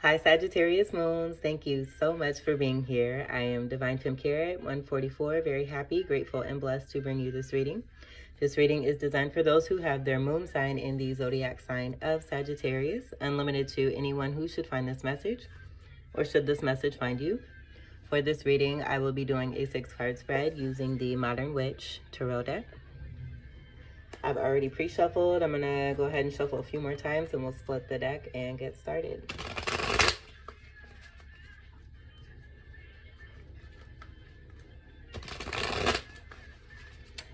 Hi, Sagittarius Moons. Thank you so much for being here. I am Divine Femme Carrot 144. Very happy, grateful, and blessed to bring you this reading. This reading is designed for those who have their moon sign in the zodiac sign of Sagittarius, unlimited to anyone who should find this message, or should this message find you. For this reading, I will be doing a 6-card spread using the Modern Witch Tarot deck. I've already pre-shuffled. I'm gonna go ahead and shuffle a few more times and we'll split the deck and get started.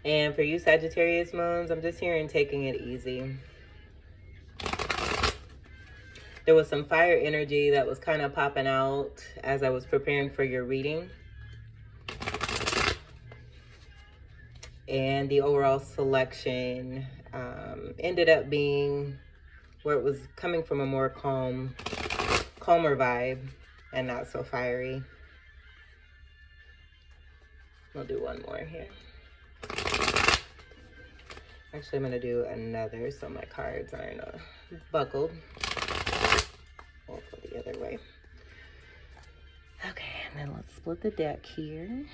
And for you Sagittarius Moons, I'm just here and taking it easy. There was some fire energy that was kind of popping out as I was preparing for your reading. And the overall selection ended up being where it was coming from a more calmer vibe and not so fiery. We'll do one more here. Actually, I'm going to do another so my cards aren't buckled. We'll go the other way. Okay, and then let's split the deck here.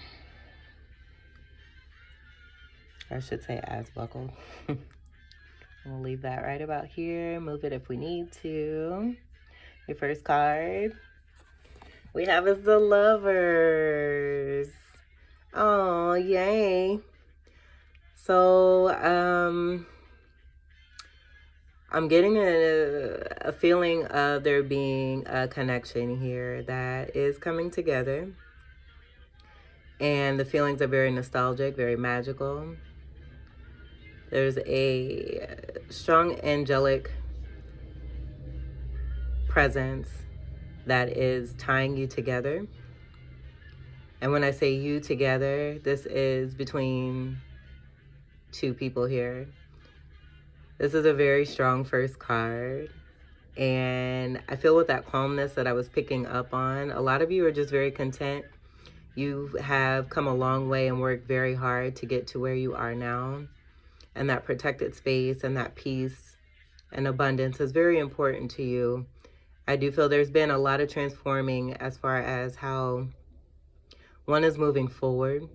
I should say as buckled. We'll leave that right about here. Move it if we need to. Your first card we have is the Lovers. Oh, yay. So, I'm getting a feeling of there being a connection here that is coming together. And the feelings are very nostalgic, very magical. There's a strong angelic presence that is tying you together. And when I say you together, this is between two people here. This is a very strong first card. And I feel with that calmness that I was picking up on, a lot of you are just very content. You have come a long way and worked very hard to get to where you are now. And that protected space and that peace and abundance is very important to you. I do feel there's been a lot of transforming as far as how one is moving forward.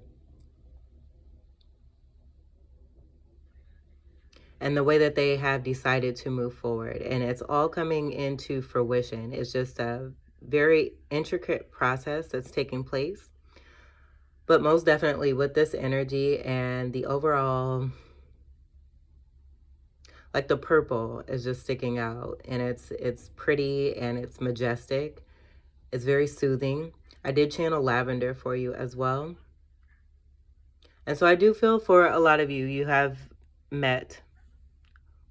And the way that they have decided to move forward. And it's all coming into fruition. It's just a very intricate process that's taking place. But most definitely with this energy and the overall, like the purple is just sticking out. And it's pretty and it's majestic. It's very soothing. I did channel lavender for you as well. And so I do feel for a lot of you, you have met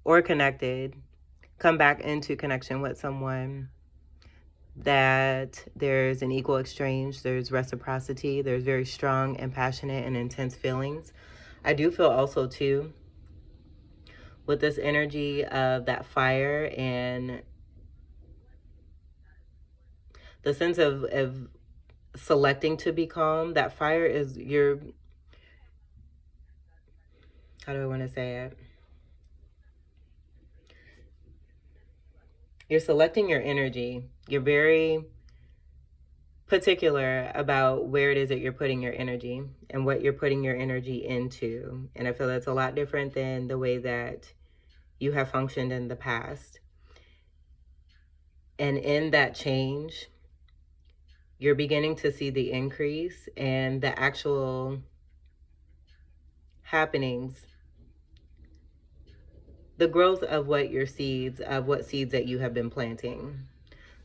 or connected, come back into connection with someone that there's an equal exchange, there's reciprocity, there's very strong and passionate and intense feelings. I do feel also too, with this energy of that fire and the sense of selecting to be calm, that fire is your, how do I want to say it? You're selecting your energy. You're very particular about where it is that you're putting your energy and what you're putting your energy into. And I feel that's a lot different than the way that you have functioned in the past. And in that change, you're beginning to see the increase and the actual happenings, the growth of what your seeds, of what seeds that you have been planting.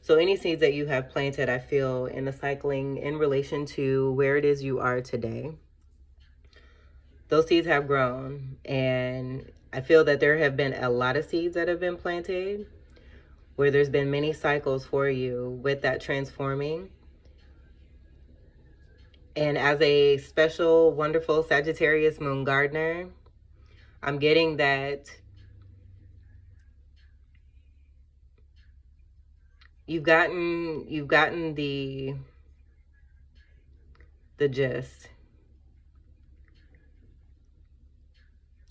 So any seeds that you have planted, I feel in the cycling in relation to where it is you are today, those seeds have grown. And I feel that there have been a lot of seeds that have been planted where there's been many cycles for you with that transforming. And as a special, wonderful Sagittarius Moon gardener, I'm getting that you've gotten the gist.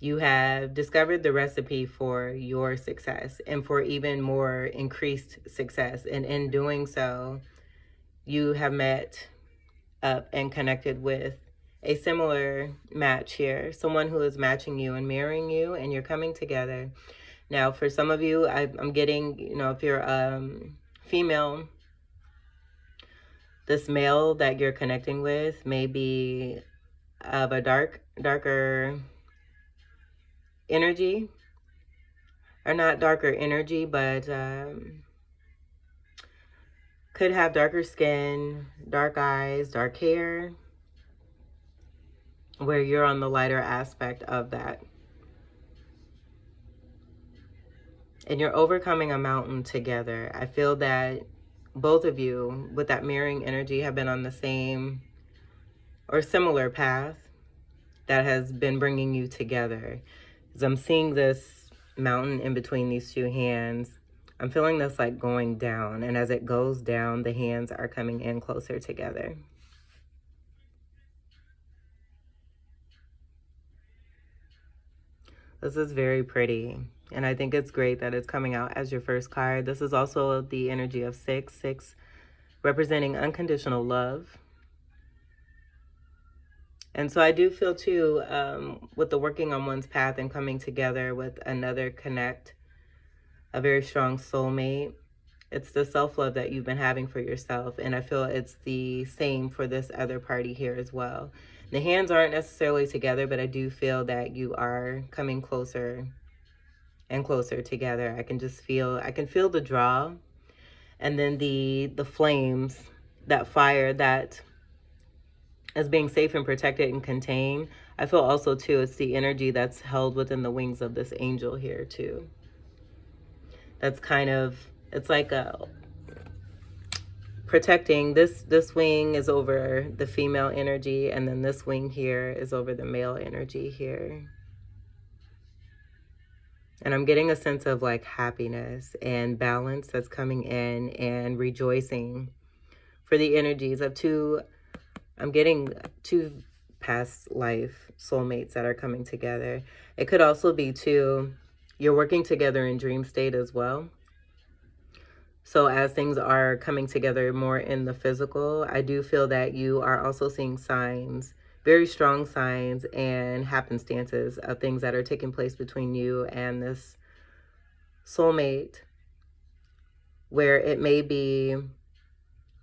You have discovered the recipe for your success and for even more increased success. And in doing so, you have met up and connected with a similar match here, someone who is matching you and mirroring you, and you're coming together. Now, for some of you, I'm getting, you know, if you're female, this male that you're connecting with may be of a darker energy, or not darker energy, but could have darker skin, dark eyes, dark hair, where you're on the lighter aspect of that. And you're overcoming a mountain together. I feel that both of you, with that mirroring energy, have been on the same or similar path that has been bringing you together. As I'm seeing this mountain in between these two hands, I'm feeling this like going down. And as it goes down, the hands are coming in closer together. This is very pretty. And I think it's great that it's coming out as your first card. This is also the energy of 6 representing unconditional love. And so I do feel too, with the working on one's path and coming together with another connect, a very strong soulmate, it's the self-love that you've been having for yourself. And I feel it's the same for this other party here as well. The hands aren't necessarily together, but I do feel that you are coming closer and closer together. I can feel the draw, and then the flames, that fire that is being safe and protected and contained. I feel also too, it's the energy that's held within the wings of this angel here too. That's kind of, it's like a protecting. This wing is over the female energy, and then this wing here is over the male energy here. And I'm getting a sense of like happiness and balance that's coming in, and rejoicing for the energies of I'm getting two past life soulmates that are coming together. It could also be you're working together in dream state as well. So as things are coming together more in the physical, I do feel that you are also seeing signs, very strong signs and happenstances of things that are taking place between you and this soulmate, where it may be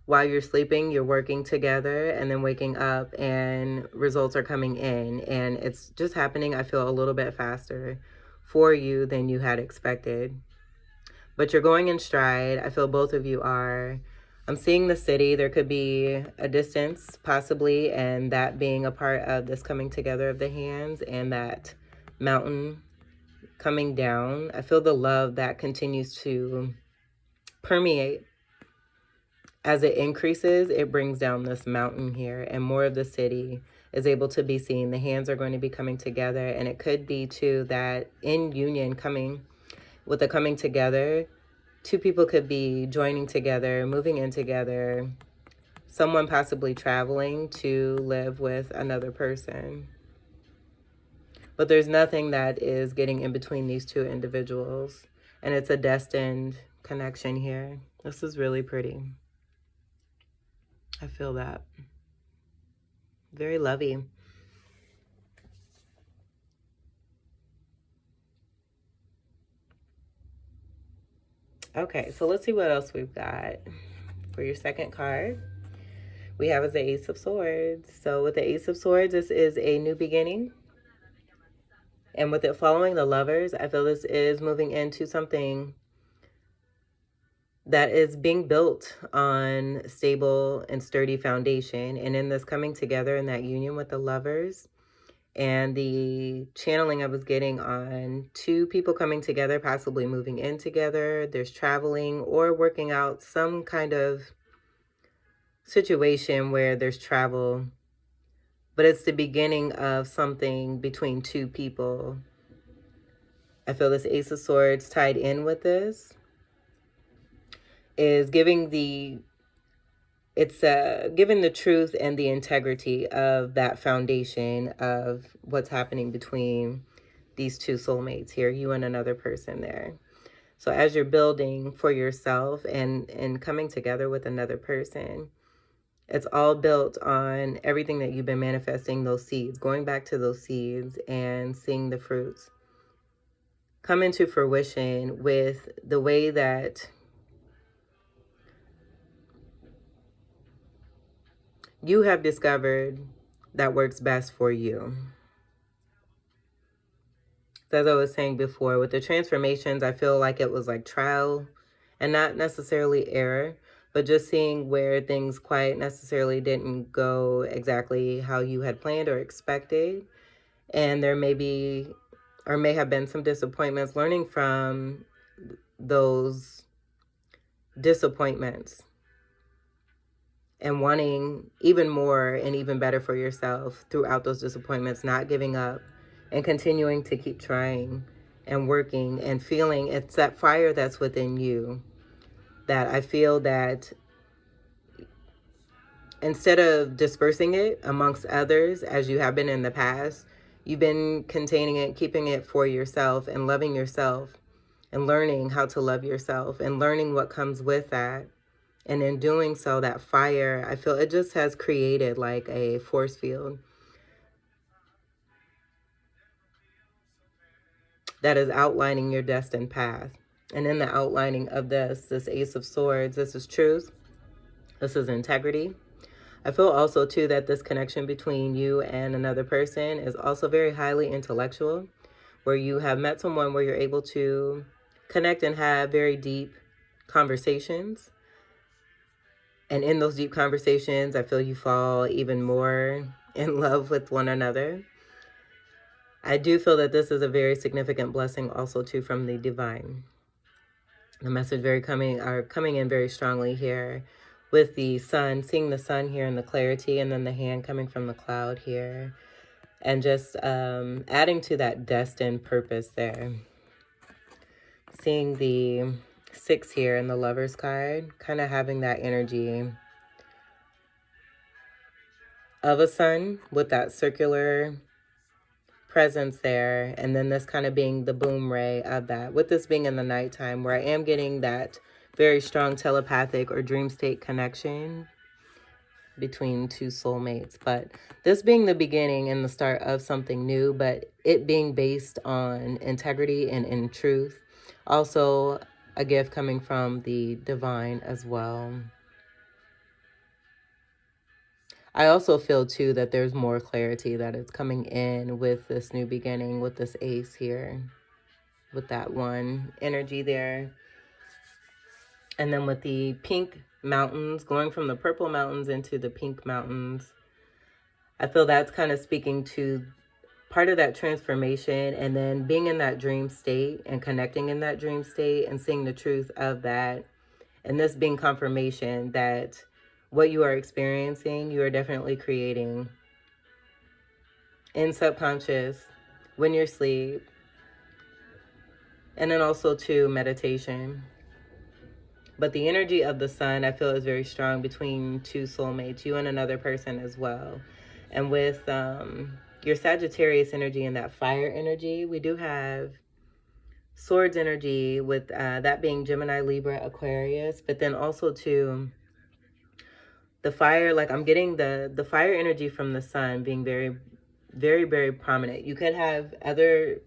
while you're sleeping, you're working together, and then waking up and results are coming in, and it's just happening, I feel, a little bit faster for you than you had expected. But you're going in stride. I feel both of you are. I'm seeing the city. There could be a distance possibly, and that being a part of this coming together of the hands, and that mountain coming down. I feel the love that continues to permeate. As it increases, it brings down this mountain here, and more of the city is able to be seen. The hands are going to be coming together, and it could be too that in union, with the coming together, two people could be joining together, moving in together, someone possibly traveling to live with another person. But there's nothing that is getting in between these two individuals, and it's a destined connection here. This is really pretty. I feel that. Very lovey. Okay, so let's see what else we've got. For your second card, we have the Ace of Swords. So with the Ace of Swords, this is a new beginning. And with it following the Lovers, I feel this is moving into something that is being built on stable and sturdy foundation. And in this coming together in that union with the Lovers, and the channeling I was getting on two people coming together, possibly moving in together, there's traveling or working out some kind of situation where there's travel, but it's the beginning of something between two people. I feel this Ace of Swords tied in with this is giving the truth and the integrity of that foundation of what's happening between these two soulmates here, you and another person there. So as you're building for yourself and coming together with another person, it's all built on everything that you've been manifesting, those seeds, going back to those seeds and seeing the fruits come into fruition with the way that you have discovered that works best for you. So as I was saying before, with the transformations, I feel like it was like trial and not necessarily error, but just seeing where things quite necessarily didn't go exactly how you had planned or expected. And there may be, or may have been, some disappointments, learning from those disappointments and wanting even more and even better for yourself throughout those disappointments, not giving up and continuing to keep trying and working and feeling it's that fire that's within you, that I feel that instead of dispersing it amongst others as you have been in the past, you've been containing it, keeping it for yourself and loving yourself and learning how to love yourself and learning what comes with that. And in doing so, that fire, I feel it just has created like a force field that is outlining your destined path. And in the outlining of this Ace of Swords, this is truth. This is integrity. I feel also too that this connection between you and another person is also very highly intellectual, where you have met someone where you're able to connect and have very deep conversations. And in those deep conversations, I feel you fall even more in love with one another. I do feel that this is a very significant blessing also too from the divine. The message coming in very strongly here with the sun, seeing the sun here and the clarity, and then the hand coming from the cloud here. And just adding to that destined purpose there. Seeing the 6 here and the Lover's card, kind of having that energy of a sun with that circular presence there, and then this kind of being the boom ray of that, with this being in the nighttime, where I am getting that very strong telepathic or dream state connection between two soulmates. But this being the beginning and the start of something new, but it being based on integrity and in truth. Also a gift coming from the divine as well. I also feel too that there's more clarity that is coming in with this new beginning, with this ace here, with that one energy there. And then with the pink mountains, going from the purple mountains into the pink mountains, I feel that's kind of speaking to part of that transformation, and then being in that dream state and connecting in that dream state and seeing the truth of that. And this being confirmation that what you are experiencing, you are definitely creating in subconscious, when you're asleep, and then also to meditation. But the energy of the sun, I feel, is very strong between two soulmates, you and another person as well. And with your Sagittarius energy and that fire energy, we do have swords energy with that being Gemini, Libra, Aquarius, but then also too the fire, like I'm getting the fire energy from the sun being very, very, very prominent. You could have other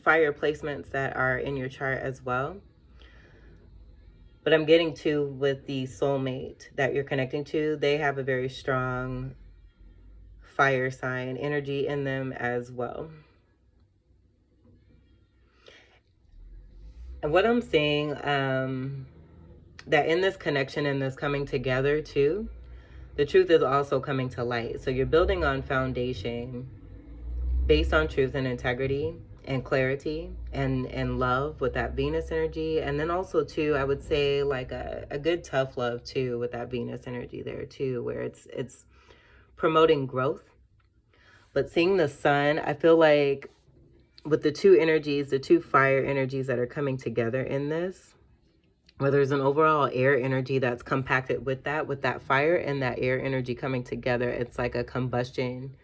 fire placements that are in your chart as well. But I'm getting to with the soulmate that you're connecting to, they have a very strong fire sign energy in them as well. And what I'm seeing, that in this connection and this coming together too, the truth is also coming to light. So you're building on foundation based on truth and integrity and clarity and love with that Venus energy. And then also too, I would say like a good tough love too with that Venus energy there too, where it's promoting growth. But seeing the sun, I feel like with the two energies, the two fire energies that are coming together in this, where there's an overall air energy that's compacted with that fire and that air energy coming together, it's like a combustion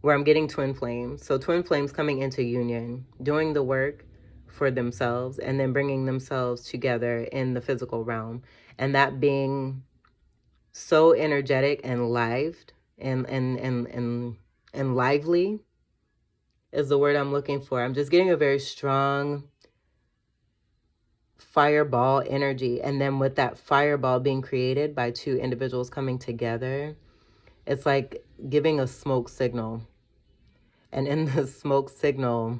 where I'm getting twin flames. So twin flames coming into union, doing the work for themselves, and then bringing themselves together in the physical realm. And that being so energetic and lived and lively is the word I'm looking for. I'm just getting a very strong fireball energy. And then with that fireball being created by two individuals coming together, it's like giving a smoke signal. And in the smoke signal,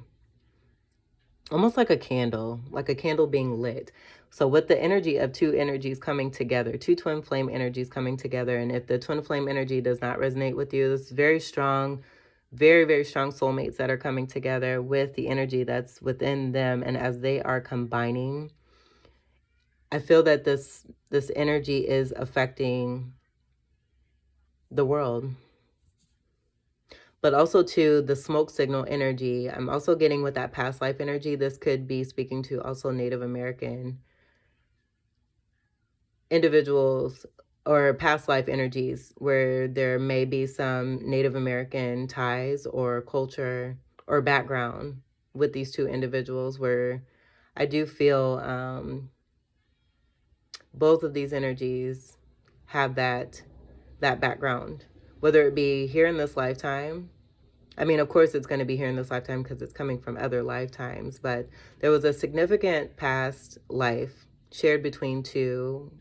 almost like a candle being lit. So with the energy of two energies coming together, two twin flame energies coming together, and if the twin flame energy does not resonate with you, this is very strong, very, very strong soulmates that are coming together with the energy that's within them. And as they are combining, I feel that this energy is affecting the world. But also to the smoke signal energy, I'm also getting with that past life energy. This could be speaking to also Native American individuals or past life energies where there may be some Native American ties or culture or background with these two individuals, where I do feel both of these energies have that background, whether it be here in this lifetime. I mean, of course, it's going to be here in this lifetime because it's coming from other lifetimes. But there was a significant past life shared between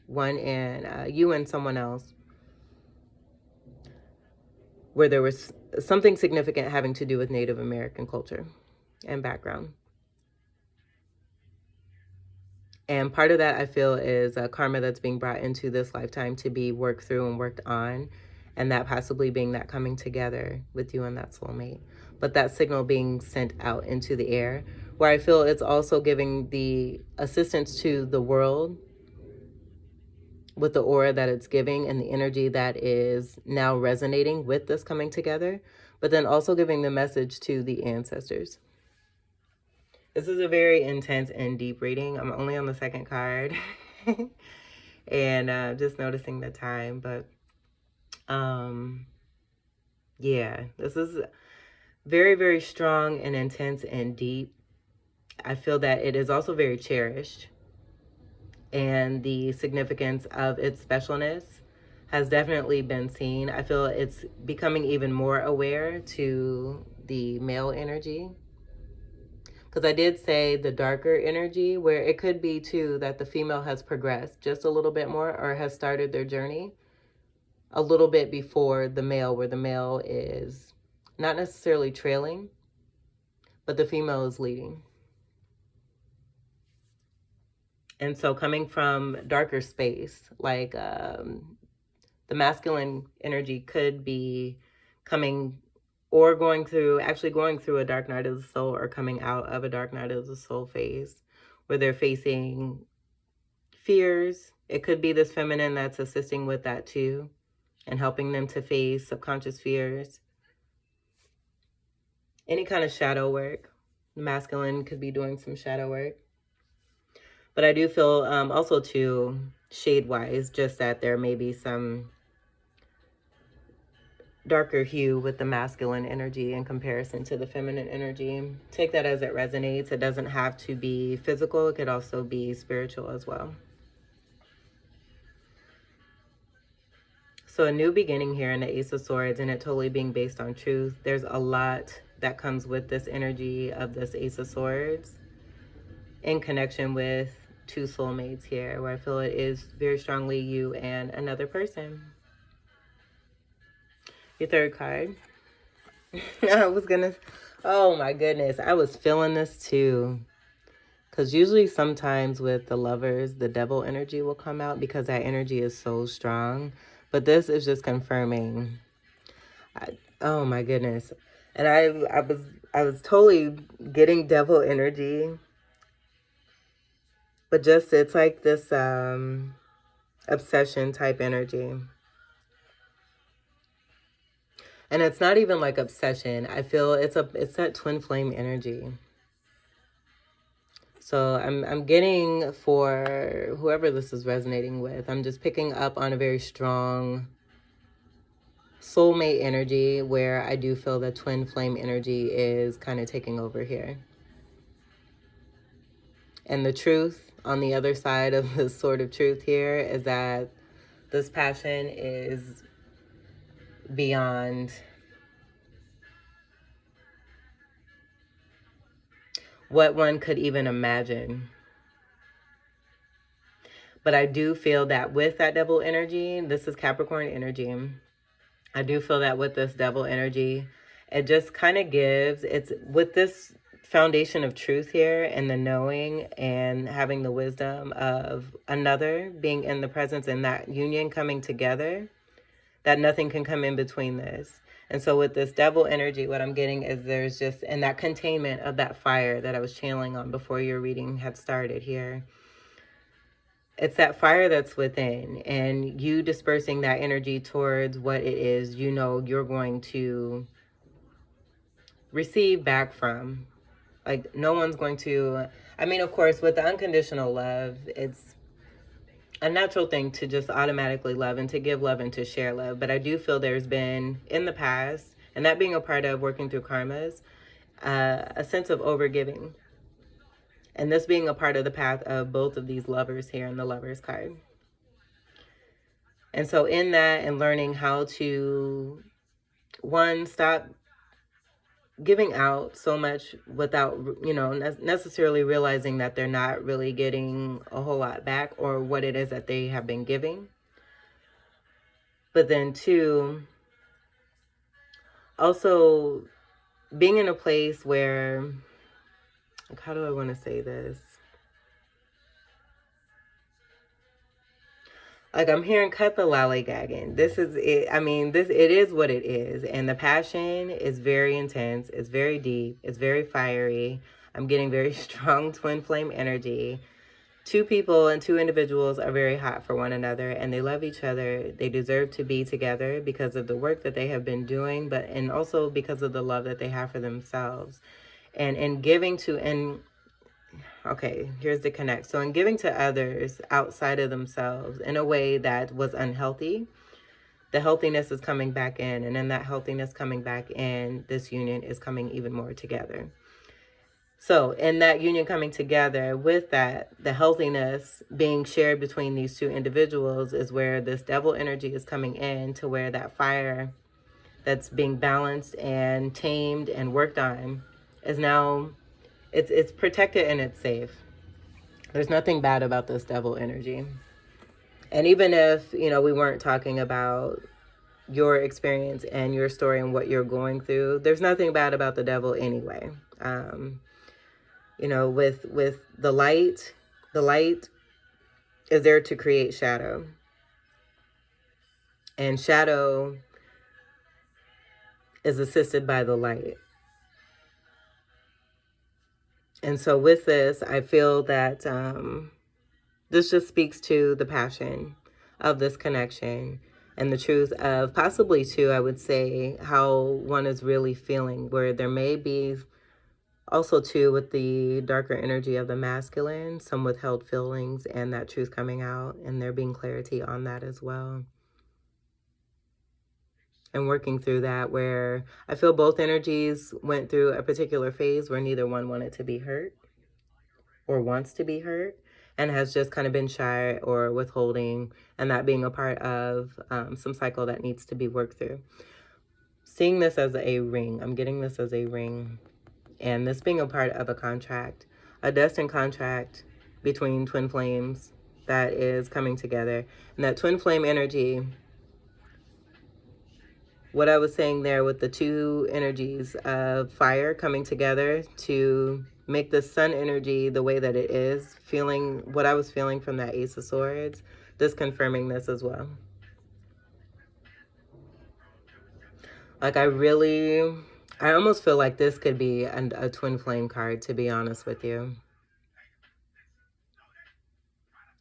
one and you and someone else, where there was something significant having to do with Native American culture and background. And part of that, I feel, is karma that's being brought into this lifetime to be worked through and worked on. And that possibly being that coming together with you and that soulmate. But that signal being sent out into the air, where I feel it's also giving the assistance to the world with the aura that it's giving and the energy that is now resonating with this coming together. But then also giving the message to the ancestors. This is a very intense and deep reading. I'm only on the second card. And just noticing the time. But yeah, this is very, very strong and intense and deep. I feel that it is also very cherished. And the significance of its specialness has definitely been seen. I feel it's becoming even more aware to the male energy. Because I did say the darker energy, where it could be too that the female has progressed just a little bit more or has started their journey a little bit before the male, where the male is not necessarily trailing, but the female is leading. And so coming from darker space, like the masculine energy could be coming or going through a dark night of the soul, or coming out of a dark night of the soul phase where they're facing fears. It could be this feminine that's assisting with that too and helping them to face subconscious fears. Any kind of shadow work. The masculine could be doing some shadow work. But I do feel also too, shade-wise, just that there may be some darker hue with the masculine energy in comparison to the feminine energy. Take that as it resonates. It doesn't have to be physical. It could also be spiritual as well. So a new beginning here in the Ace of Swords, and it totally being based on truth. There's a lot that comes with this energy of this Ace of Swords in connection with two soulmates here, where I feel it is very strongly you and another person. Your third card. Oh my goodness, I was feeling this too. Because usually sometimes with the lovers, the devil energy will come out because that energy is so strong. But this is just confirming. Oh my goodness. And I was totally getting devil energy. But just, it's like this obsession type energy. And it's not even like obsession. I feel it's that twin flame energy. So I'm getting, for whoever this is resonating with, I'm just picking up on a very strong soulmate energy, where I do feel the twin flame energy is kind of taking over here. And the truth on the other side of the sword of truth here is that this passion is beyond what one could even imagine. But I do feel that with that devil energy, this is Capricorn energy, I do feel that with this devil energy, it just kind of gives, it's with this foundation of truth here and the knowing and having the wisdom of another being in the presence and that union coming together, that nothing can come in between this. And so with this devil energy, what I'm getting is there's just, and that containment of that fire that I was channeling on before your reading had started here. It's that fire that's within, and you dispersing that energy towards what it is you know you're going to receive back from. Like, no one's going to, I mean, of course, with the unconditional love, it's a natural thing to just automatically love and to give love and to share love. But I do feel there's been, in the past, and that being a part of working through karmas, a sense of overgiving. And this being a part of the path of both of these lovers here in the Lovers card. And so in that, and learning how to, one, stop giving out so much without, you know, necessarily realizing that they're not really getting a whole lot back or what it is that they have been giving. But then two, also being in a place where, like, how do I want to say this? Like, I'm hearing cut the lollygagging. This is it. I mean, it is what it is. And the passion is very intense. It's very deep. It's very fiery. I'm getting very strong twin flame energy. Two people and two individuals are very hot for one another, and they love each other. They deserve to be together because of the work that they have been doing, and also because of the love that they have for themselves. And in giving to, okay, here's the connect. So in giving to others outside of themselves in a way that was unhealthy, the healthiness is coming back in. And in that healthiness coming back in, this union is coming even more together. So in that union coming together, with that, the healthiness being shared between these two individuals is where this devil energy is coming in, to where that fire that's being balanced and tamed and worked on is now, it's protected and it's safe. There's nothing bad about this devil energy. And even if, you know, we weren't talking about your experience and your story and what you're going through, there's nothing bad about the devil anyway. You know, with the light is there to create shadow. And shadow is assisted by the light. And so with this, I feel that this just speaks to the passion of this connection and the truth of possibly, too, I would say, how one is really feeling, where there may be also, too, with the darker energy of the masculine, some withheld feelings and that truth coming out, and there being clarity on that as well. And working through that, where I feel both energies went through a particular phase where neither one wanted to be hurt or wants to be hurt, and has just kind of been shy or withholding, and that being a part of some cycle that needs to be worked through. Seeing this as a ring, I'm getting this as a ring, and this being a part of a contract, a destined contract between twin flames that is coming together. And that twin flame energy, what I was saying there with the two energies of fire coming together to make the sun energy the way that it is, feeling what I was feeling from that Ace of Swords, this confirming this as well. Like, I almost feel like this could be a twin flame card, to be honest with you.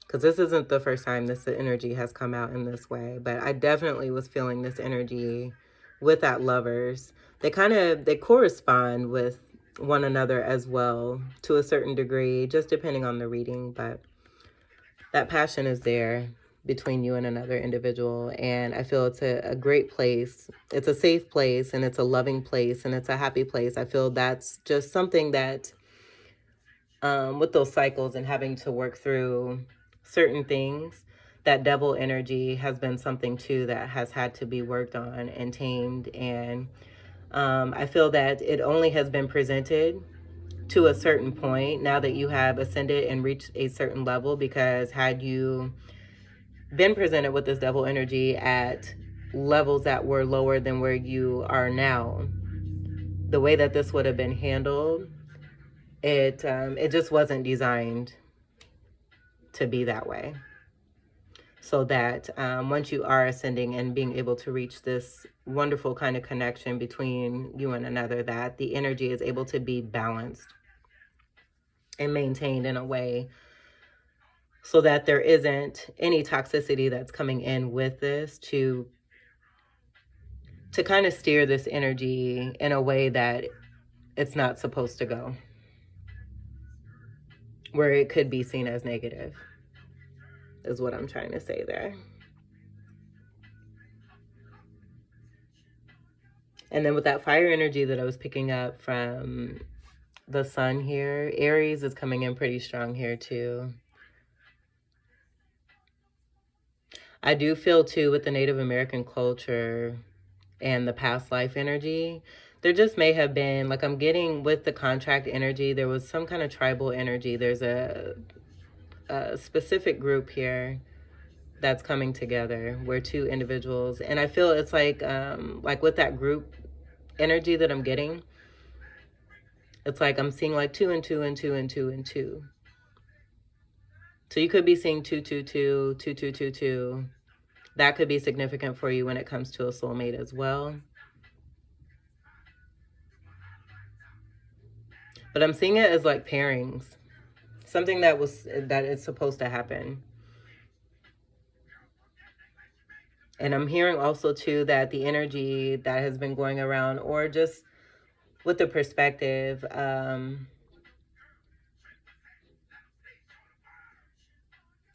Because this isn't the first time this energy has come out in this way. But I definitely was feeling this energy with that lovers. They correspond with one another as well, to a certain degree, just depending on the reading. But that passion is there. between you and another individual. And I feel it's a great place. It's a safe place, and it's a loving place, and it's a happy place. I feel that's just something that with those cycles and having to work through certain things, that devil energy has been something too that has had to be worked on and tamed. And I feel that it only has been presented to a certain point now that you have ascended and reached a certain level, because had you been presented with this devil energy at levels that were lower than where you are now, the way that this would have been handled, it just wasn't designed to be that way. So that once you are ascending and being able to reach this wonderful kind of connection between you and another, that the energy is able to be balanced and maintained in a way so that there isn't any toxicity that's coming in with this to kind of steer this energy in a way that it's not supposed to go, where it could be seen as negative, is what I'm trying to say there. And then with that fire energy that I was picking up from the sun here, Aries is coming in pretty strong here too. I do feel too with the Native American culture and the past life energy, there just may have been, like I'm getting with the contract energy, there was some kind of tribal energy. There's a specific group here that's coming together where two individuals, and I feel it's like with that group energy that I'm getting, it's like I'm seeing like 2 and 2 and 2 and 2 and 2. So you could be seeing 2, 2, 2, 2, 2, 2, 2. That could be significant for you when it comes to a soulmate as well. But I'm seeing it as like pairings, something that is supposed to happen. And I'm hearing also too that the energy that has been going around, or just with the perspective,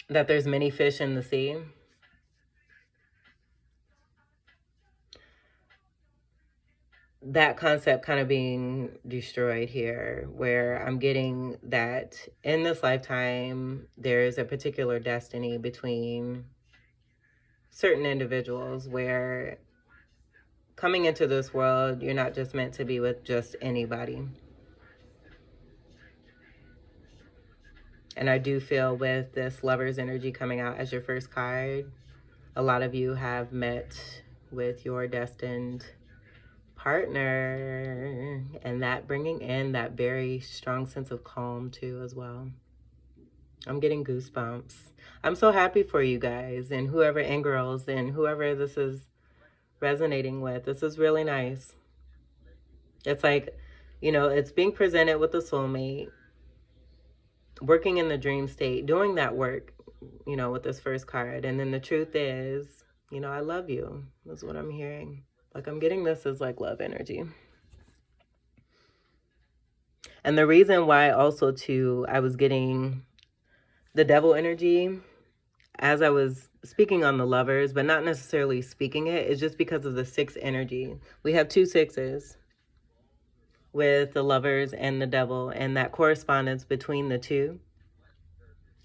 that there's many fish in the sea. That concept kind of being destroyed here, where I'm getting that in this lifetime, there's a particular destiny between certain individuals where coming into this world, you're not just meant to be with just anybody. And I do feel with this Lover's energy coming out as your first card, a lot of you have met with your destined partner, and that bringing in that very strong sense of calm too as well. I'm getting goosebumps. I'm so happy for you guys, and whoever, and girls, and whoever this is resonating with. This is really nice. It's like, it's being presented with a soulmate, working in the dream state, doing that work, with this first card. And then the truth is, I love you. That's what I'm hearing. Like I'm getting this as like love energy. And the reason why also too, I was getting the devil energy as I was speaking on the lovers, but not necessarily speaking it, is just because of the 6 energy. We have 2 6s with the lovers and the devil, and that correspondence between the two.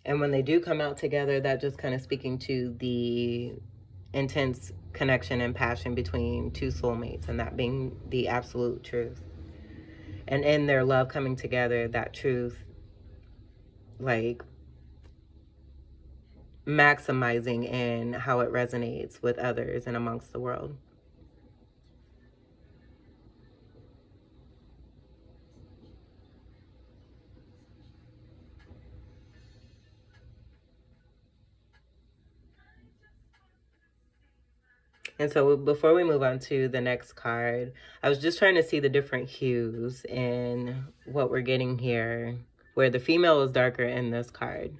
And when they do come out together, that just kind of speaking to the intense connection and passion between 2 soulmates, and that being the absolute truth. And in their love coming together, that truth, like maximizing in how it resonates with others and amongst the world. And so before we move on to the next card, I was just trying to see the different hues in what we're getting here, where the female is darker in this card.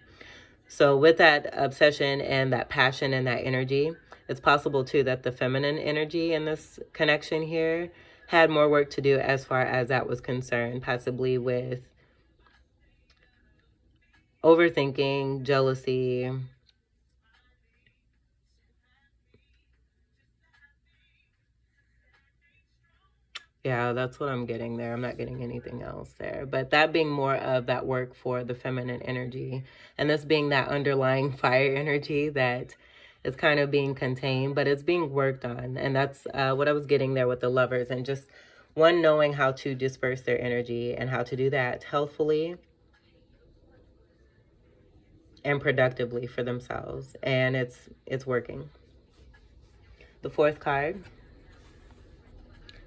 So with that obsession and that passion and that energy, it's possible too that the feminine energy in this connection here had more work to do as far as that was concerned, possibly with overthinking, jealousy, Yeah, that's what I'm getting there. I'm not getting anything else there. But that being more of that work for the feminine energy, and this being that underlying fire energy that is kind of being contained, but it's being worked on. And that's what I was getting there with the lovers, and just one knowing how to disperse their energy and how to do that healthfully and productively for themselves. And it's working. The fourth card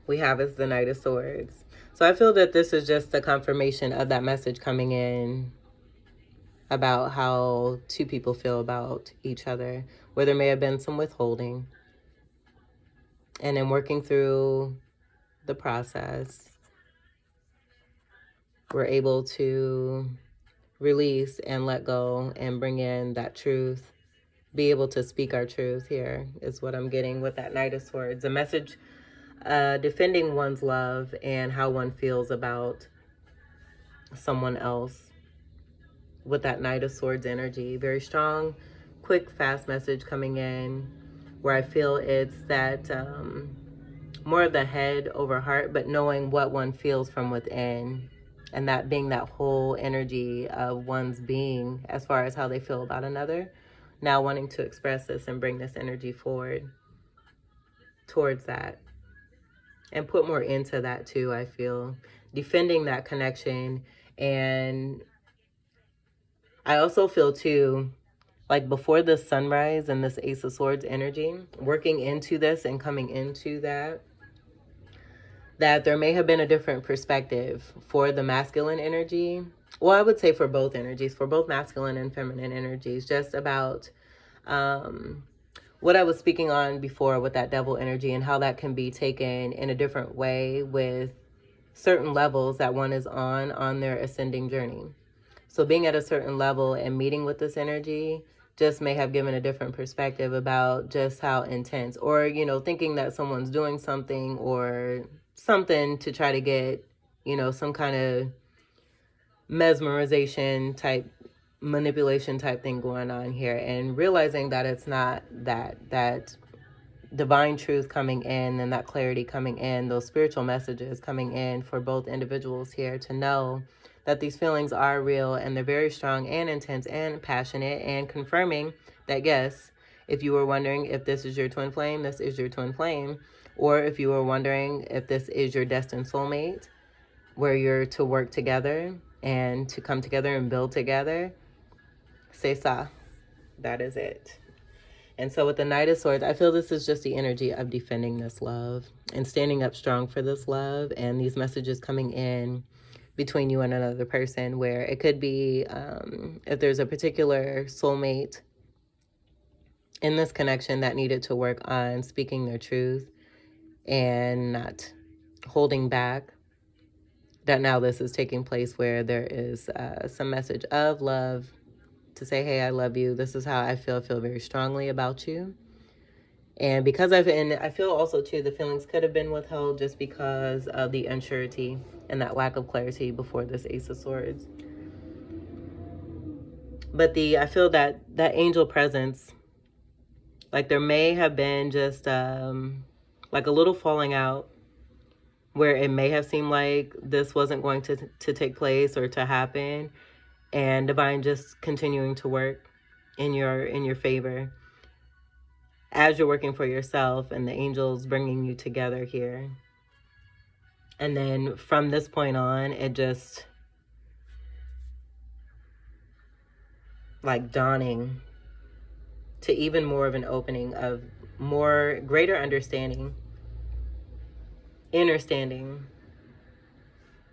we have is the Knight of Swords. So I feel that this is just a confirmation of that message coming in about how two people feel about each other, where there may have been some withholding. And in working through the process, we're able to release and let go and bring in that truth, be able to speak our truth here is what I'm getting with that Knight of Swords. A message defending one's love and how one feels about someone else with that Knight of Swords energy. Very strong, quick, fast message coming in where I feel it's that more of the head over heart, but knowing what one feels from within, and that being that whole energy of one's being as far as how they feel about another. Now wanting to express this and bring this energy forward towards that and put more into that too, I feel. Defending that connection. And I also feel too, like before this sunrise and this Ace of Swords energy, working into this and coming into that there may have been a different perspective for the masculine energy. Well, I would say for both energies, for both masculine and feminine energies, just about what I was speaking on before with that devil energy and how that can be taken in a different way with certain levels that one is on their ascending journey. So being at a certain level and meeting with this energy just may have given a different perspective about just how intense, or, you know, thinking that someone's doing something or something to try to get, you know, some kind of mesmerization type, manipulation type thing going on here, and realizing that it's not that divine truth coming in and that clarity coming in, those spiritual messages coming in for both individuals here to know that these feelings are real and they're very strong and intense and passionate, and confirming that, yes, if you were wondering if this is your twin flame, this is your twin flame. Or if you were wondering if this is your destined soulmate, where you're to work together and to come together and build together, c'est ça. That is it. And so with the Knight of Swords, I feel this is just the energy of defending this love and standing up strong for this love, and these messages coming in between you and another person, where it could be if there's a particular soulmate in this connection that needed to work on speaking their truth and not holding back, that now this is taking place where there is some message of love to say, hey, I love you. This is how I feel very strongly about you. And because I feel also too, the feelings could have been withheld just because of the unsurety and that lack of clarity before this Ace of Swords. But I feel that angel presence, like there may have been just like a little falling out where it may have seemed like this wasn't going to take place or to happen, and divine just continuing to work in your favor as you're working for yourself, and the angels bringing you together here. And then from this point on, it just like dawning to even more of an opening of more greater understanding, understanding,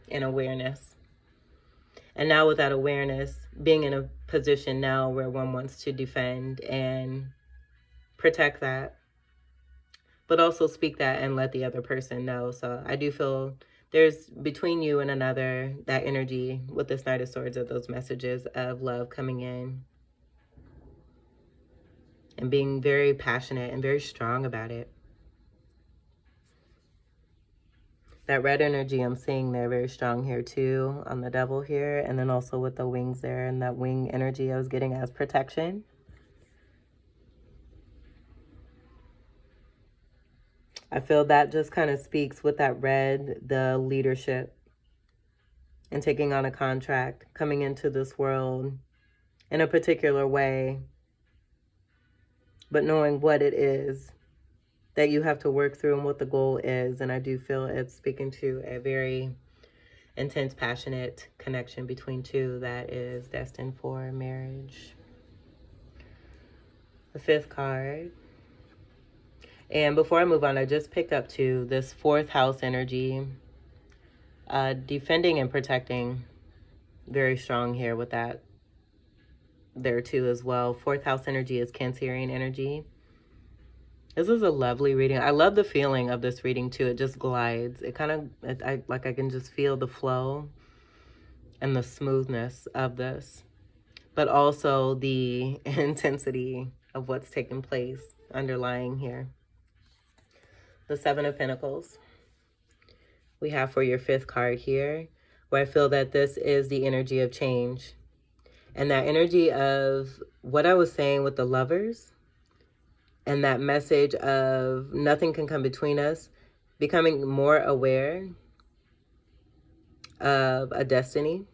and awareness. And now with that awareness, being in a position now where one wants to defend and protect that, but also speak that and let the other person know. So I do feel there's between you and another, that energy with this Knight of Swords, of those messages of love coming in and being very passionate and very strong about it. That red energy I'm seeing there very strong here too on the devil here, and then also with the wings there, and that wing energy I was getting as protection. I feel that just kind of speaks with that red, the leadership and taking on a contract, coming into this world in a particular way, but knowing what it is that you have to work through and what the goal is. And I do feel it's speaking to a very intense, passionate connection between two that is destined for marriage. The fifth card. And before I move on, I just picked up to this fourth house energy, defending and protecting, very strong here with that there too as well. Fourth house energy is Cancerian energy. This is a lovely reading. I love the feeling of this reading too. It just glides. It kind of, I can just feel the flow and the smoothness of this, but also the intensity of what's taking place underlying here. The Seven of Pentacles we have for your fifth card here, where I feel that this is the energy of change. And that energy of what I was saying with the lovers, and that message of nothing can come between us, becoming more aware of a destiny.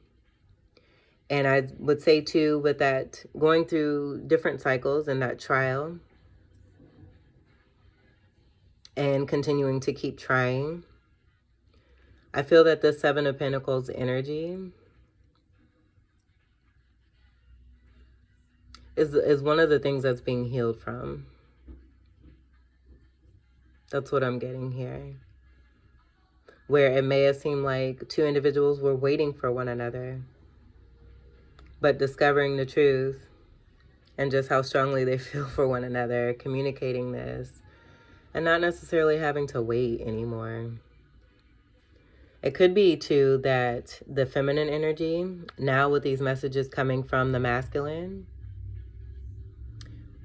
And I would say too, with that, going through different cycles and that trial, and continuing to keep trying. I feel that the Seven of Pentacles energy is one of the things that's being healed from. That's what I'm getting here. Where it may have seemed like two individuals were waiting for one another, but discovering the truth and just how strongly they feel for one another, communicating this, and not necessarily having to wait anymore. It could be too that the feminine energy, now with these messages coming from the masculine,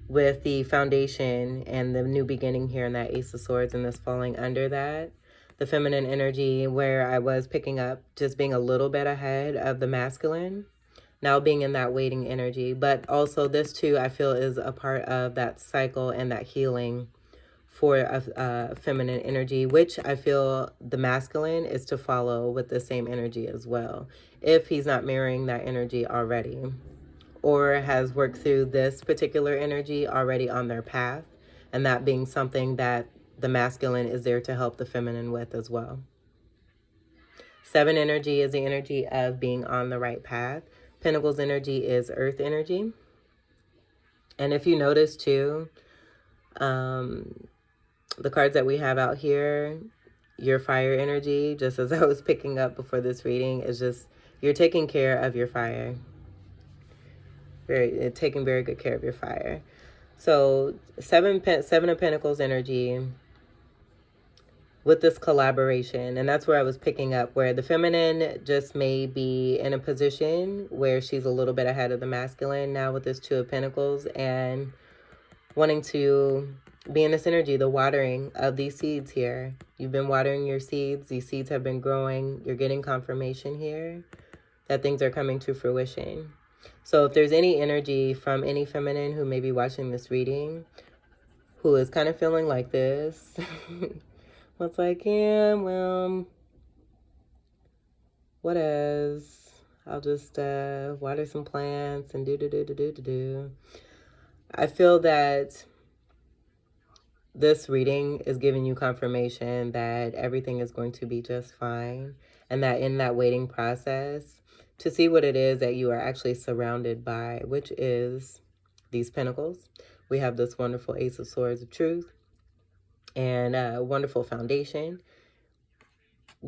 with the foundation and the new beginning here in that Ace of Swords and this falling under that, the feminine energy where I was picking up just being a little bit ahead of the masculine, now being in that waiting energy. But also this too, I feel, is a part of that cycle and that healing for a feminine energy, which I feel the masculine is to follow with the same energy as well, if he's not mirroring that energy already, or has worked through this particular energy already on their path, and that being something that the masculine is there to help the feminine with as well. Seven energy is the energy of being on the right path. Pentacles energy is earth energy. And if you notice too, the cards that we have out here, your fire energy, just as I was picking up before this reading, is just you're taking care of your fire. Taking very good care of your fire. So Seven of Pentacles energy with this collaboration, and that's where I was picking up, where the feminine just may be in a position where she's a little bit ahead of the masculine now with this Two of Pentacles, and wanting to be in this energy, the watering of these seeds here. You've been watering your seeds. These seeds have been growing. You're getting confirmation here that things are coming to fruition. So if there's any energy from any feminine who may be watching this reading, who is kind of feeling like this, what's like, yeah, well, what else? I'll just water some plants and do. I feel that this reading is giving you confirmation that everything is going to be just fine, and that in that waiting process, to see what it is that you are actually surrounded by, which is these pentacles. We have this wonderful Ace of Swords of Truth, and a wonderful foundation.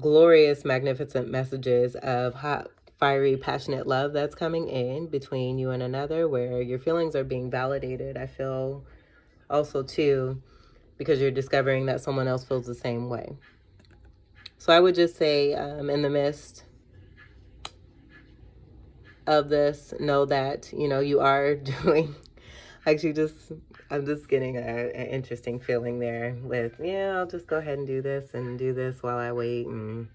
Glorious, magnificent messages of hot, fiery, passionate love that's coming in between you and another, where your feelings are being validated. I feel also too, because you're discovering that someone else feels the same way. So I would just say, in the midst of this, know that, you know, you are doing, actually I'm just getting an interesting feeling there with, yeah, I'll just go ahead and do this while I wait and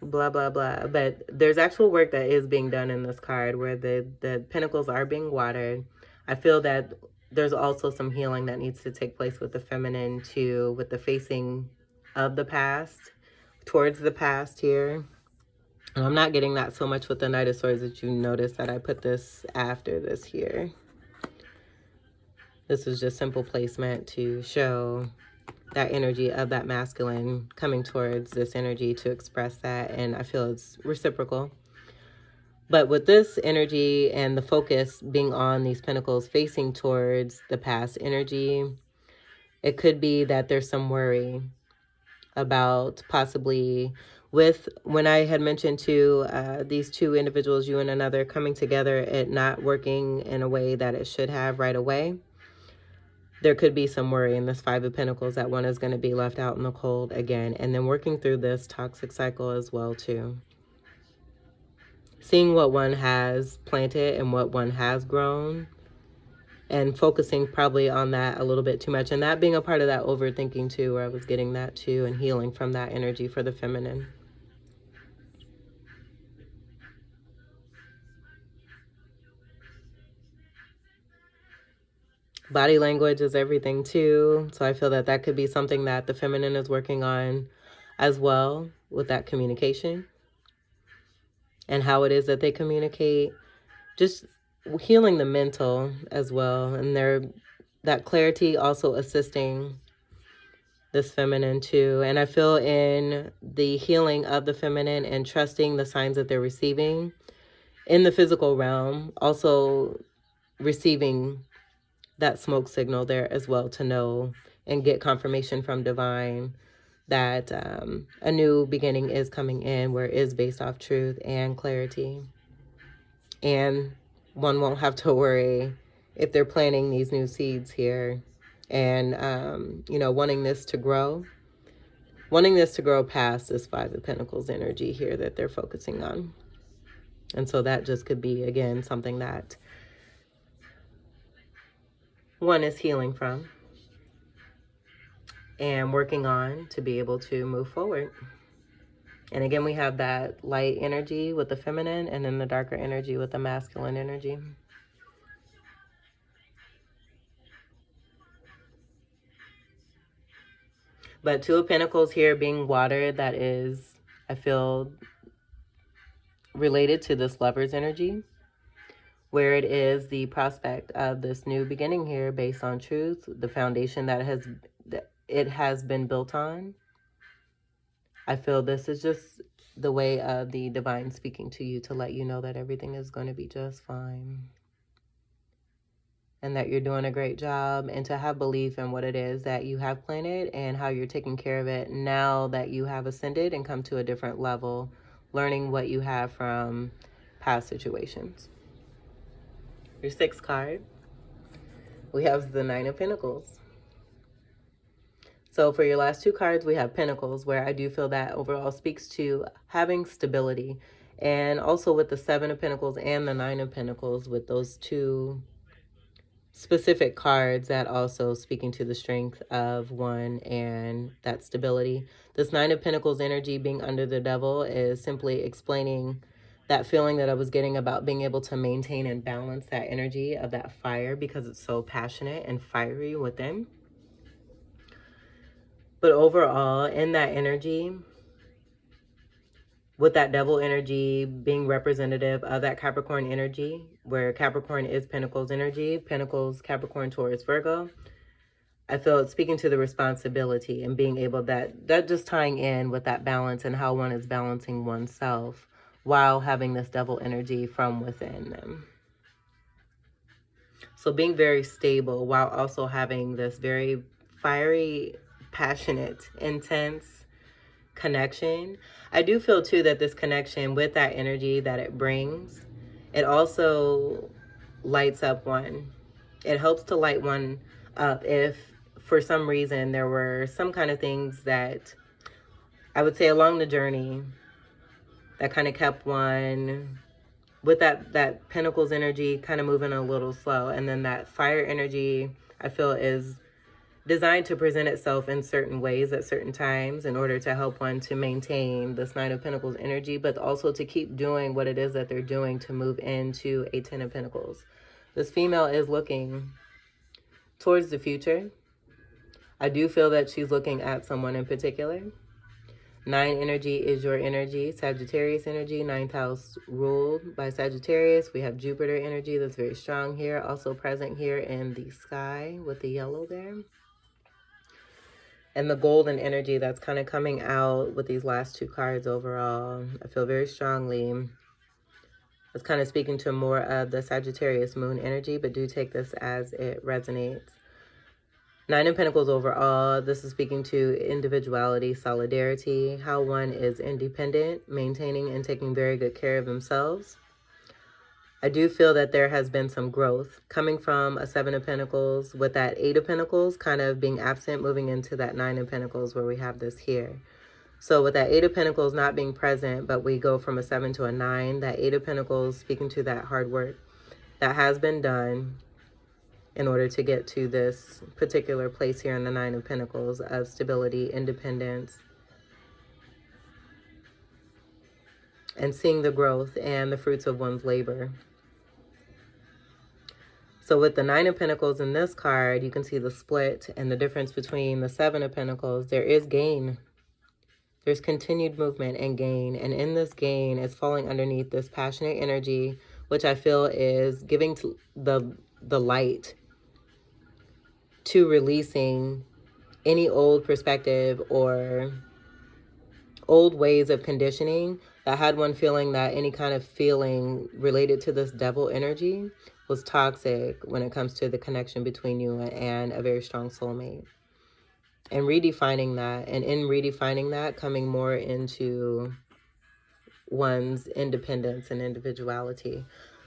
blah, blah, blah. But there's actual work that is being done in this card where the pentacles are being watered. I feel that there's also some healing that needs to take place with the feminine too, with the facing of the past, towards the past here. And I'm not getting that so much with the Knight of Swords, that you notice that I put this after this here. This is just simple placement to show that energy of that masculine coming towards this energy to express that. And I feel it's reciprocal. But with this energy and the focus being on these pentacles facing towards the past energy, it could be that there's some worry about possibly with, when I had mentioned to these two individuals, you and another, coming together, it not working in a way that it should have right away. There could be some worry in this Five of Pentacles that one is going to be left out in the cold again. And then working through this toxic cycle as well too. Seeing what one has planted and what one has grown, and focusing probably on that a little bit too much. And that being a part of that overthinking too, where I was getting that too, and healing from that energy for the feminine. Body language is everything too. So I feel that that could be something that the feminine is working on as well, with that communication and how it is that they communicate. Just healing the mental as well. And that clarity also assisting this feminine too. And I feel in the healing of the feminine and trusting the signs that they're receiving in the physical realm, also receiving that smoke signal there as well, to know and get confirmation from divine that a new beginning is coming in, where it is based off truth and clarity. And one won't have to worry if they're planting these new seeds here and, you know, wanting this to grow past this Five of Pentacles energy here that they're focusing on. And so that just could be, again, something that one is healing from and working on to be able to move forward. And again, we have that light energy with the feminine, and then the darker energy with the masculine energy. But Two of Pentacles here being water, that is, I feel, related to this Lover's energy, where it is the prospect of this new beginning here based on truth, the foundation that it has been built on. I feel this is just the way of the divine speaking to you to let you know that everything is going to be just fine. And that you're doing a great job, and to have belief in what it is that you have planted and how you're taking care of it now that you have ascended and come to a different level, learning what you have from past situations. Your sixth card, we have the Nine of Pentacles. So for your last two cards, we have Pentacles, where I do feel that overall speaks to having stability. And also with the Seven of Pentacles and the Nine of Pentacles, with those two specific cards, that also speaking to the strength of one and that stability. This Nine of Pentacles energy being under the Devil is simply explaining that feeling that I was getting about being able to maintain and balance that energy of that fire, because it's so passionate and fiery within. But overall, in that energy, with that Devil energy being representative of that Capricorn energy, where Capricorn is Pentacles energy, Pentacles, Capricorn, Taurus, Virgo, I feel it's speaking to the responsibility and being able that just tying in with that balance and how one is balancing oneself while having this Devil energy from within them. So being very stable while also having this very fiery, passionate, intense connection. I do feel too that this connection, with that energy that it brings, it also lights up one. It helps to light one up if for some reason there were some kind of things that I would say along the journey that kind of kept one with that Pentacles energy kind of moving a little slow. And then that fire energy, I feel, is designed to present itself in certain ways at certain times in order to help one to maintain this Nine of Pentacles energy, but also to keep doing what it is that they're doing to move into a Ten of Pentacles. This female is looking towards the future. I do feel that she's looking at someone in particular. 9 energy is your energy, Sagittarius energy, 9th house ruled by Sagittarius. We have Jupiter energy that's very strong here, also present here in the sky with the yellow there. And the golden energy that's kind of coming out with these last 2 cards overall. I feel very strongly. It's kind of speaking to more of the Sagittarius moon energy, but do take this as it resonates. 9 of Pentacles overall, this is speaking to individuality, solidarity, how one is independent, maintaining and taking very good care of themselves. I do feel that there has been some growth coming from a 7 of Pentacles with that 8 of Pentacles kind of being absent, moving into that 9 of Pentacles where we have this here. So with that 8 of Pentacles not being present, but we go from a 7 to a 9, that 8 of Pentacles speaking to that hard work that has been done in order to get to this particular place here in the 9 of Pentacles of stability, independence, and seeing the growth and the fruits of one's labor. So with the 9 of Pentacles in this card, you can see the split and the difference between the 7 of Pentacles. There is gain. There's continued movement and gain. And in this gain, it's falling underneath this passionate energy, which I feel is giving to the light to releasing any old perspective or old ways of conditioning that had one feeling that any kind of feeling related to this devil energy was toxic when it comes to the connection between you and a very strong soulmate. And redefining that, and in redefining that, coming more into one's independence and individuality.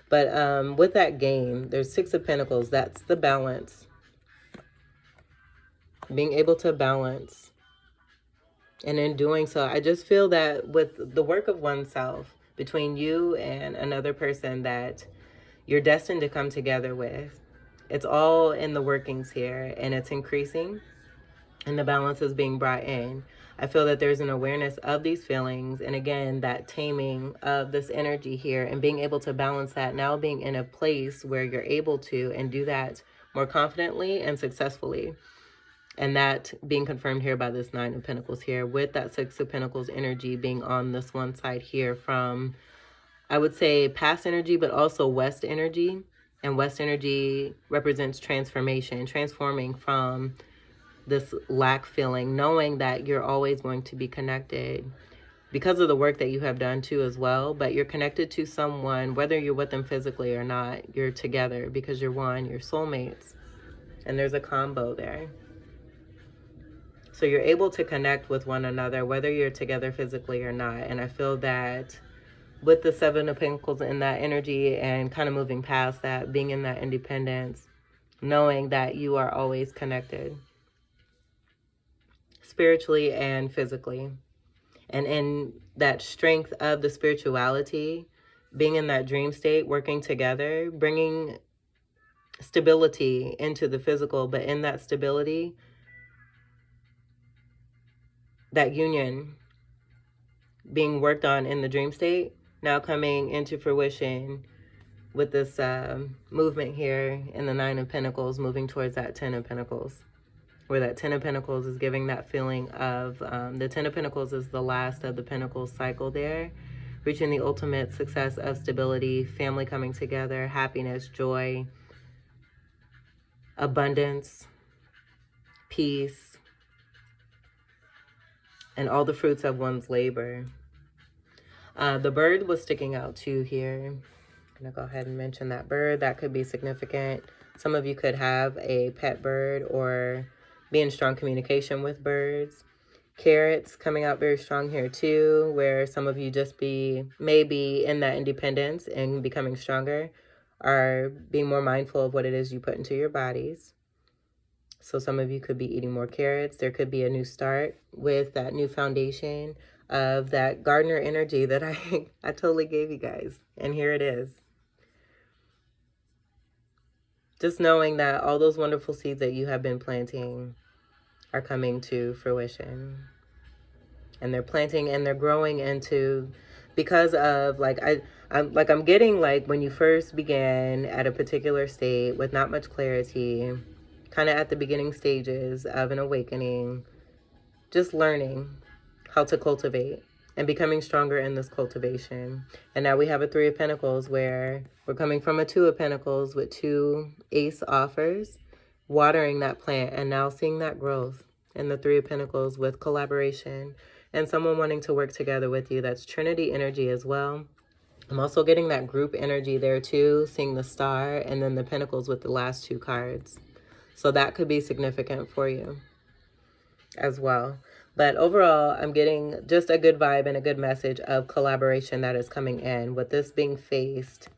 But with that gain, there's 6 of Pentacles. That's the balance. Being able to balance. And in doing so, I just feel that with the work of oneself, between you and another person that you're destined to come together with, it's all in the workings here, and it's increasing, and the balance is being brought in. I feel that there's an awareness of these feelings, and again, that taming of this energy here, and being able to balance that, now being in a place where you're able to, and do that more confidently and successfully. And that being confirmed here by this 9 of Pentacles here, with that 6 of Pentacles energy being on this one side here from, I would say, past energy, but also West energy. And West energy represents transformation, transforming from this lack feeling, knowing that you're always going to be connected because of the work that you have done too as well. But you're connected to someone, whether you're with them physically or not, you're together because you're one, you're soulmates. And there's a combo there. So you're able to connect with one another, whether you're together physically or not. And I feel that with the 7 of Pentacles in that energy and kind of moving past that, being in that independence, knowing that you are always connected spiritually and physically. And in that strength of the spirituality, being in that dream state, working together, bringing stability into the physical, but in that stability, that union being worked on in the dream state, now coming into fruition with this movement here in the 9 of Pentacles, moving towards that 10 of Pentacles, where that 10 of Pentacles is giving that feeling of, the 10 of Pentacles is the last of the Pentacles cycle there, reaching the ultimate success of stability, family coming together, happiness, joy, abundance, peace, and all the fruits of one's labor. The bird was sticking out too here. I'm going to go ahead and mention that bird. That could be significant. Some of you could have a pet bird or be in strong communication with birds. Carrots coming out very strong here too, where some of you just maybe in that independence and becoming stronger, are being more mindful of what it is you put into your bodies. So some of you could be eating more carrots. There could be a new start with that new foundation of that gardener energy that I totally gave you guys. And here it is. Just knowing that all those wonderful seeds that you have been planting are coming to fruition. And they're planting and they're growing into, because of I'm getting like when you first began at a particular state with not much clarity, kind of at the beginning stages of an awakening, just learning how to cultivate and becoming stronger in this cultivation. And now we have a Three of Pentacles where we're coming from a Two of Pentacles with 2 ace offers, watering that plant and now seeing that growth. And the Three of Pentacles with collaboration and someone wanting to work together with you. That's Trinity energy as well. I'm also getting that group energy there too, seeing the Star and then the Pentacles with the last 2 cards. So that could be significant for you as well. But overall, I'm getting just a good vibe and a good message of collaboration that is coming in. With this being faced,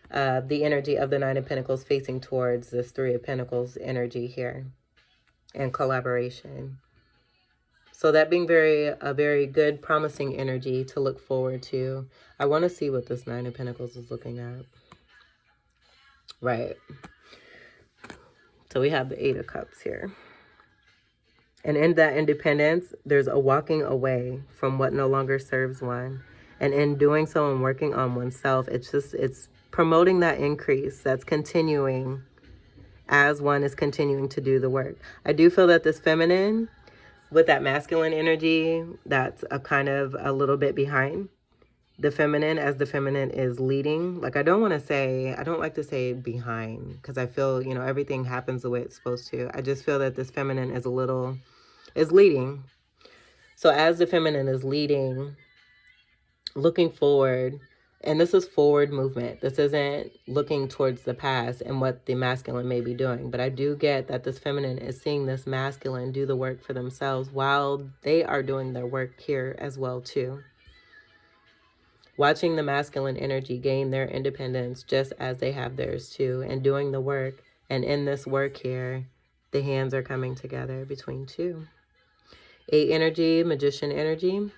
the energy of the Nine of Pentacles facing towards this Three of Pentacles energy here and collaboration. So that being a very good, promising energy to look forward to. I want to see what this Nine of Pentacles is looking at. Right. So we have the Eight of Cups here. And in that independence, there's a walking away from what no longer serves one. And in doing so and working on oneself, it's promoting that increase that's continuing as one is continuing to do the work. I do feel that this feminine with that masculine energy, that's a kind of a little bit behind the feminine, as the feminine is leading. Like, I don't like to say behind, because I feel, you know, everything happens the way it's supposed to. I just feel that this feminine is leading. So as the feminine is leading, looking forward, and this is forward movement. This isn't looking towards the past and what the masculine may be doing. But I do get that this feminine is seeing this masculine do the work for themselves while they are doing their work here as well too. Watching the masculine energy gain their independence just as they have theirs too, and doing the work. And in this work here, the hands are coming together between 2. 8 energy, Magician energy.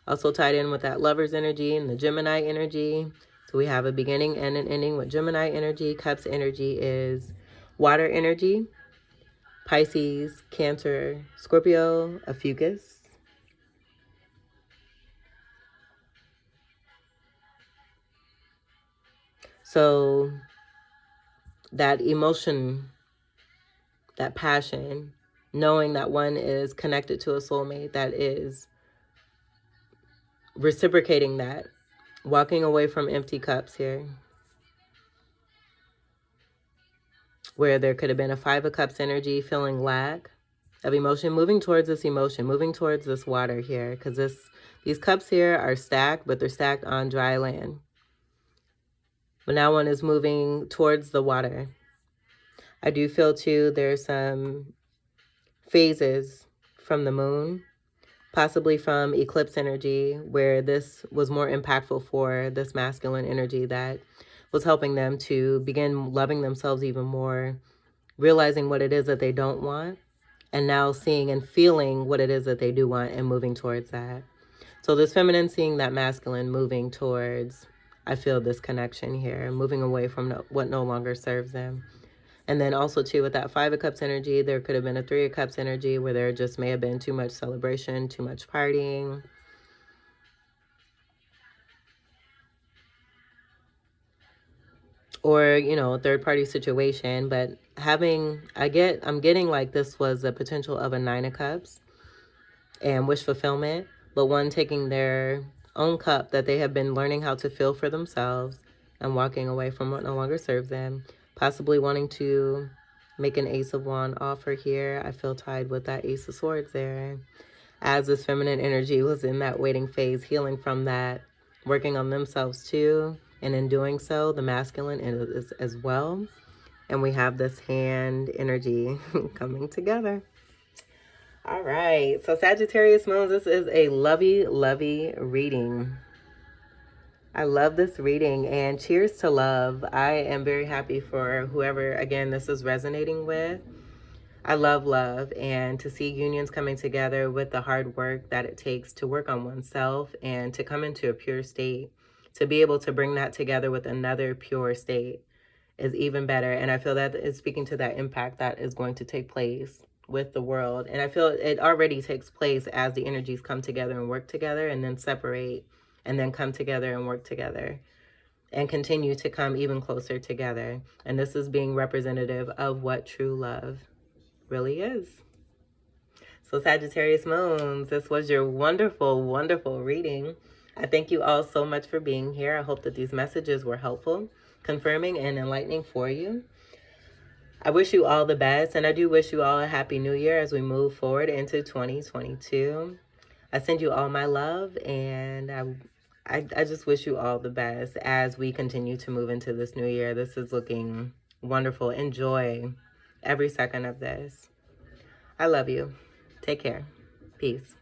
Also tied in with that Lover's energy and the Gemini energy. So we have a beginning and an ending with Gemini energy. Cups energy is water energy. Pisces, Cancer, Scorpio, a Fucus. So that emotion, that passion, knowing that one is connected to a soulmate that is reciprocating that, walking away from empty cups here, where there could have been a 5 of Cups energy, feeling lack of emotion, moving towards this emotion, moving towards this water here, because these cups here are stacked, but they're stacked on dry land. But now one is moving towards the water. I do feel too there's some phases from the moon, possibly from eclipse energy, where this was more impactful for this masculine energy that was helping them to begin loving themselves even more, realizing what it is that they don't want, and now seeing and feeling what it is that they do want and moving towards that. So this feminine seeing that masculine moving towards, I feel this connection here, moving away from what no longer serves them. And then also too, with that 5 of Cups energy, there could have been a 3 of Cups energy where there just may have been too much celebration, too much partying. Or, you know, a third party situation. But I'm getting like this was the potential of a 9 of Cups and wish fulfillment, but one taking their own cup that they have been learning how to fill for themselves and walking away from what no longer serves them. Possibly wanting to make an Ace of Wands offer here. I feel tied with that Ace of Swords there. As this feminine energy was in that waiting phase, healing from that, working on themselves too. And in doing so, the masculine is as well. And we have this hand energy coming together. All right. So Sagittarius Moons, this is a lovey, lovey reading. I love this reading, and cheers to love. I am very happy for whoever, again, this is resonating with. I love love, and to see unions coming together with the hard work that it takes to work on oneself and to come into a pure state, to be able to bring that together with another pure state is even better. And I feel that it's speaking to that impact that is going to take place with the world. And I feel it already takes place as the energies come together and work together and then separate and then come together and work together. and continue to come even closer together. And this is being representative of what true love really is. So Sagittarius Moons, this was your wonderful, wonderful reading. I thank you all so much for being here. I hope that these messages were helpful, confirming and enlightening for you. I wish you all the best, and I do wish you all a happy new year as we move forward into 2022. I send you all my love, and I just wish you all the best as we continue to move into this new year. This is looking wonderful. Enjoy every second of this. I love you. Take care. Peace.